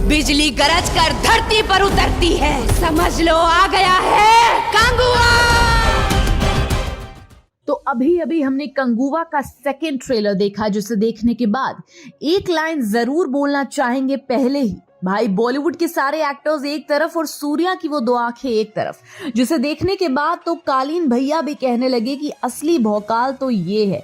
बिजली गरज कर धरती पर उतरती है, समझ लो आ गया है कंगुआ। तो अभी अभी हमने कंगुआ का सेकंड ट्रेलर देखा, जिसे देखने के बाद एक लाइन जरूर बोलना चाहेंगे पहले ही। भाई, बॉलीवुड के सारे एक्टर्स एक तरफ और सूर्या की वो दो आंखें एक तरफ, जिसे देखने के बाद तो कालीन भैया भी कहने लगे कि असली भौकाल तो ये है।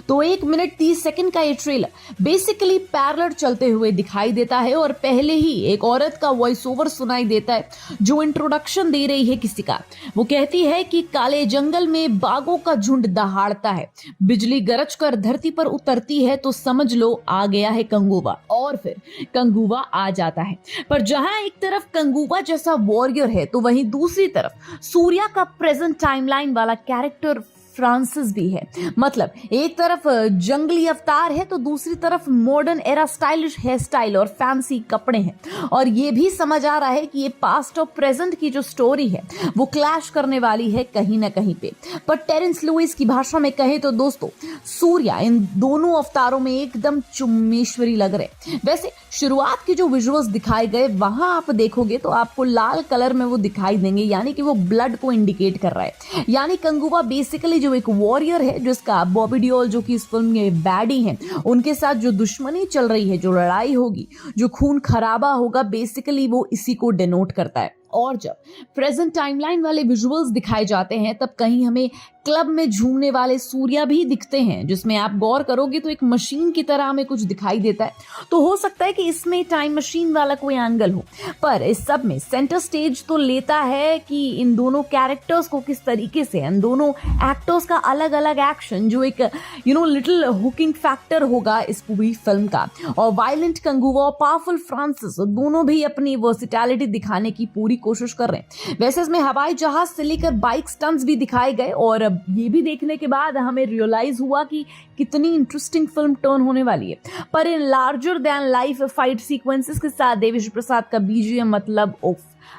तो 1 मिनट 30 सेकंड का ये ट्रेलर बेसिकली पैरेलल चलते हुए दिखाई देता है और पहले ही एक औरत का वॉइस ओवर सुनाई देता है जो इंट्रोडक्शन दे रही है किसी का। वो कहती है कि काले जंगल में बाघों का झुंड दहाड़ता है, बिजली गरज कर धरती पर उतरती है तो समझ लो आ गया है कंगुआ। और फिर कंगुआ आ जाता है। पर जहां एक तरफ कंगुआ जैसा वॉरियर है तो वहीं दूसरी तरफ सूर्या का प्रेजेंट टाइमलाइन वाला कैरेक्टर फ्रांसिस भी है। मतलब एक तरफ जंगली अवतार है तो दूसरी तरफ modern era stylish hair style और फैंसी कपड़े हैं। और ये भी समझ आ रहा है कि ये पास्ट और प्रेजेंट की जो स्टोरी है वो क्लैश करने वाली है कहीं ना कहीं पे। पर टेरेंस लुइस की भाषा में कहे तो दोस्तों, सूर्या इन दोनों अवतारों में एकदम चुम्मेश्वरी लग रहे। वैसे शुरुआत के जो विजुअल्स दिखाए गए वहां आप देखोगे तो आपको लाल कलर में वो दिखाई देंगे, यानी कि वो ब्लड को इंडिकेट कर रहा है। यानी कंगुआ बेसिकली जो एक वॉरियर है, जिसका बॉबी डियोल जो कि इस फिल्म में बैडी हैं, उनके साथ जो दुश्मनी चल रही है, जो लड़ाई होगी, जो खून खराबा होगा, बेसिकली वो इसी को डिनोट करता है। और जब प्रेजेंट टाइमलाइन वाले विजुअल्स दिखाए जाते हैं तब कहीं हमें क्लब में झूमने वाले सूर्या भी दिखते हैं, जिसमें आप गौर करोगे तो एक मशीन की तरह हमें कुछ दिखाई देता है। तो हो सकता है कि इसमें टाइम मशीन वाला कोई एंगल हो। पर इस सब में सेंटर स्टेज तो लेता है कि इन दोनों कैरेक्टर्स को किस तरीके से, इन दोनों एक्टर्स का अलग अलग एक्शन जो एक लिटिल हुकिंग फैक्टर होगा इस पूरी फिल्म का। और वायलेंट कंगुआ और पावरफुल फ्रांसिस दोनों भी अपनी वर्सिटैलिटी दिखाने की पूरी कोशिश कर रहे हैं। वैसे इसमें हवाई जहाज से लेकर बाइक स्टंट्स भी दिखाए गए और ये भी देखने के बाद हमें रियलाइज हुआ कि कितनी इंटरेस्टिंग फिल्म टर्न होने वाली है। पर in larger than life fight sequences के साथ देविश्री प्रसाद का बीजीएम मतलब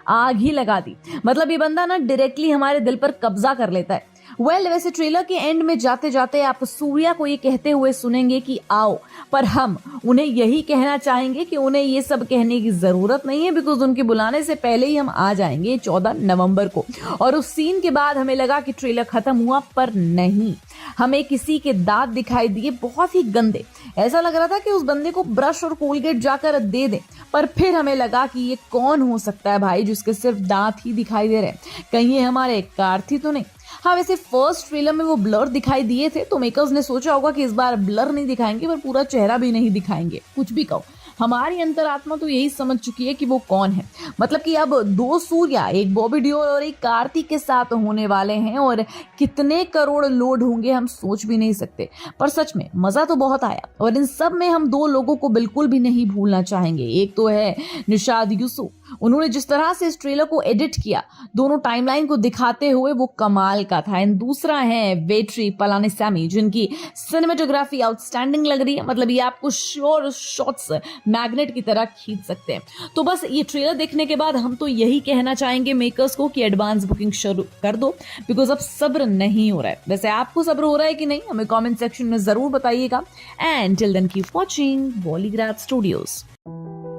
आग ही लगा दी। मतलब ये बंदा ना डायरेक्टली हमारे दिल पर कब्जा कर लेता है। वैसे ट्रेलर के एंड में जाते जाते आप सूर्या को ये कहते हुए सुनेंगे कि आओ, पर हम उन्हें यही कहना चाहेंगे कि उन्हें ये सब कहने की जरूरत नहीं है, बिकॉज उनके बुलाने से पहले ही हम आ जाएंगे 14 नवंबर को। और उस सीन के बाद हमें लगा कि ट्रेलर खत्म हुआ, पर नहीं, हमें किसी के दांत दिखाई दिए बहुत ही गंदे। ऐसा लग रहा था कि उस बंदे को ब्रश और कोलगेट जाकर दे दें। पर फिर हमें लगा कि ये कौन हो सकता है भाई जिसके सिर्फ दांत ही दिखाई दे रहे हैं, कहीं ये हमारे कार्थी तो नहीं। हाँ, वैसे फर्स्ट ट्रेलर में वो ब्लर दिखाई दिए थे तो मेकर्स ने सोचा होगा कि इस बार ब्लर नहीं दिखाएंगे, पर पूरा चेहरा भी नहीं दिखाएंगे। कुछ भी कहो, हमारी अंतरात्मा तो यही समझ चुकी है कि वो कौन है। मतलब कि अब 2 सूर्या, एक बॉबी डियोल और एक कार्तिक के साथ होने वाले हैं और कितने करोड़ लोड होंगे हम सोच भी नहीं सकते। पर सच में मजा तो बहुत आया और इन सब में हम 2 लोगों को बिल्कुल भी नहीं भूलना चाहेंगे। एक तो है निशाद यूसुफ, उन्होंने जिस तरह से इस ट्रेलर को एडिट किया दोनों टाइमलाइन को दिखाते हुए, वो कमाल का था। एंड दूसरा है वेट्री पलानीसामी, जिनकी सिनेमेटोग्राफी आउटस्टैंडिंग लग रही है। मतलब ये आपको श्योर शॉट्स मैग्नेट की तरह खींच सकते हैं। तो बस ये ट्रेलर देखने के बाद हम तो यही कहना चाहेंगे मेकर्स को कि एडवांस बुकिंग शुरू कर दो, बिकॉज अब सब्र नहीं हो रहा है। वैसे आपको सब्र हो रहा है कि नहीं, हमें कमेंट सेक्शन में जरूर बताइएगा। And till then keep watching Bollygrad studios.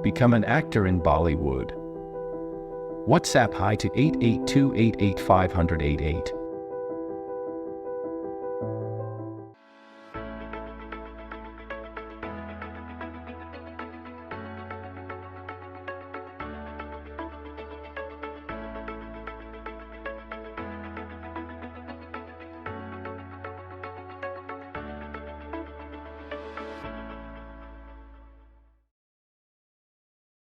Become an actor in Bollywood. WhatsApp hi to 88288588.